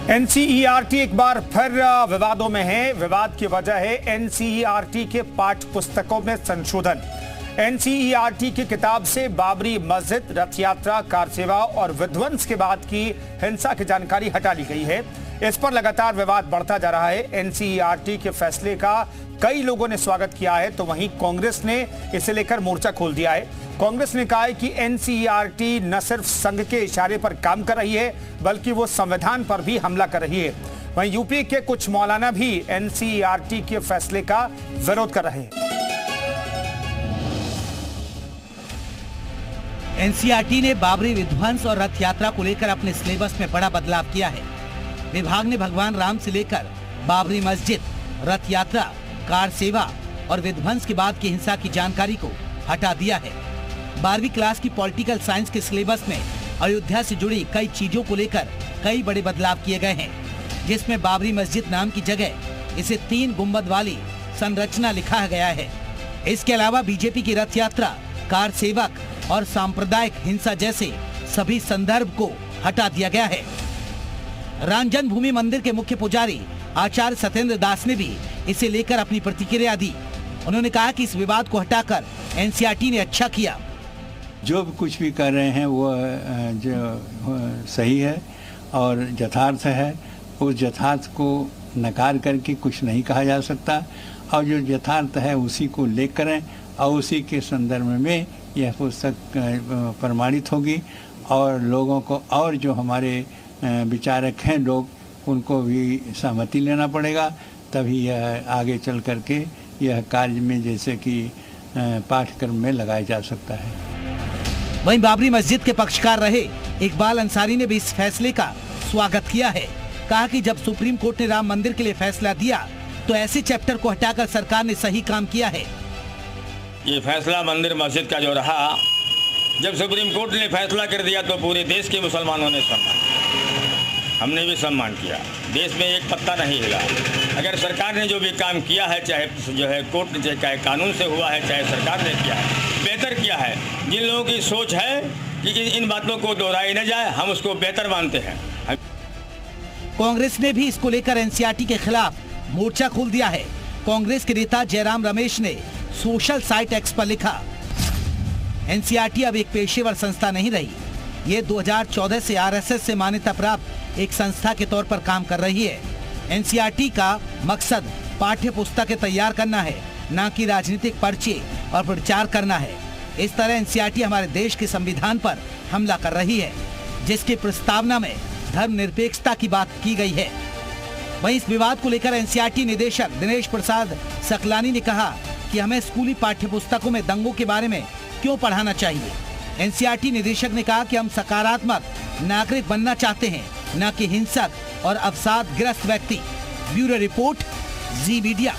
NCERT एक बार फिर विवादों में है। विवाद की वजह है एनसीईआरटी के पाठ्य पुस्तकों में संशोधन। एनसीईआरटी की किताब से बाबरी मस्जिद, रथ यात्रा, कार सेवा और विध्वंस के बाद की हिंसा की जानकारी हटा ली गई है। इस पर लगातार विवाद बढ़ता जा रहा है। एनसीईआरटी के फैसले का कई लोगों ने स्वागत किया है, तो वहीं कांग्रेस ने इसे लेकर मोर्चा खोल दिया है। कांग्रेस ने कहा है कि एनसीईआरटी न सिर्फ संघ के इशारे पर काम कर रही है, बल्कि वो संविधान पर भी हमला कर रही है। वहीं यूपी के कुछ मौलाना भी एनसीईआरटी के फैसले का विरोध कर रहे हैं। एनसीईआरटी ने बाबरी विध्वंस और रथ यात्रा को लेकर अपने सिलेबस में बड़ा बदलाव किया है। विभाग ने भगवान राम से लेकर बाबरी मस्जिद, रथ यात्रा, कार सेवा और विध्वंस के बाद की हिंसा की जानकारी को हटा दिया है। 12वीं क्लास की पॉलिटिकल साइंस के सिलेबस में अयोध्या से जुड़ी कई चीजों को लेकर कई बड़े बदलाव किए गए हैं, जिसमें बाबरी मस्जिद नाम की जगह इसे 3 गुंबद वाली संरचना लिखा गया है। इसके अलावा बीजेपी की रथ यात्रा, कार सेवक और सांप्रदायिक हिंसा जैसे सभी संदर्भ को हटा दिया गया है। राम जन्मभूमि मंदिर के मुख्य पुजारी आचार्य सत्येंद्र दास ने भी इसे लेकर अपनी प्रतिक्रिया दी। उन्होंने कहा कि इस विवाद को हटाकर एनसीईआरटी ने अच्छा किया। जो भी कुछ भी कर रहे हैं वो जो सही है और यथार्थ है। उस यथार्थ को नकार करके कुछ नहीं कहा जा सकता, और जो यथार्थ है उसी को लेकर और उसी के संदर्भ में यह पुस्तक प्रमाणित होगी, और लोगों को और जो हमारे विचारक हैं लोग, उनको भी सहमति लेना पड़ेगा, तभी यह आगे चल करके यह कार्य में जैसे कि पाठ्यक्रम में लगाया जा सकता है। वहीं बाबरी मस्जिद के पक्षकार रहे इकबाल अंसारी ने भी इस फैसले का स्वागत किया है। कहा कि जब सुप्रीम कोर्ट ने राम मंदिर के लिए फैसला दिया तो ऐसे चैप्टर को हटाकर सरकार ने सही काम किया है। ये फैसला मंदिर मस्जिद का जो रहा, जब सुप्रीम कोर्ट ने फैसला कर दिया तो पूरे देश के मुसलमानों ने सम्मान किया, हमने भी सम्मान किया। देश में एक पत्ता नहीं हिला। अगर सरकार ने जो भी काम किया है, चाहे जो है कोर्ट ने, चाहे कानून से हुआ है, चाहे सरकार ने किया है, बेहतर किया है। जिन लोगों की सोच है कि इन बातों को दोहराई न जाए, हम उसको बेहतर मानते हैं। कांग्रेस ने भी इसको लेकर एनसीईआरटी के खिलाफ मोर्चा खोल दिया है। कांग्रेस के नेता जयराम रमेश ने सोशल साइट एक्स पर लिखा, एनसीईआरटी अब एक पेशेवर संस्था नहीं रही। ये 2014 से आरएसएस से मान्यता प्राप्त एक संस्था के तौर पर काम कर रही है। एनसीईआरटी का मकसद पाठ्य पुस्तकें तैयार करना है, न कि राजनीतिक पर्चे और प्रचार करना है। इस तरह एनसीईआरटी हमारे देश के संविधान पर हमला कर रही है, जिसकी प्रस्तावना में धर्मनिरपेक्षता की बात की गई है। वहीं इस विवाद को लेकर एनसीईआरटी निदेशक दिनेश प्रसाद सकलानी ने कहा कि हमें स्कूली पाठ्य पुस्तकों में दंगों के बारे में क्यों पढ़ाना चाहिए। एनसीईआरटी निदेशक ने कहा कि हम सकारात्मक नागरिक बनना चाहते हैं, न कि हिंसक और अवसादग्रस्त व्यक्ति। ब्यूरो रिपोर्ट, जी मीडिया।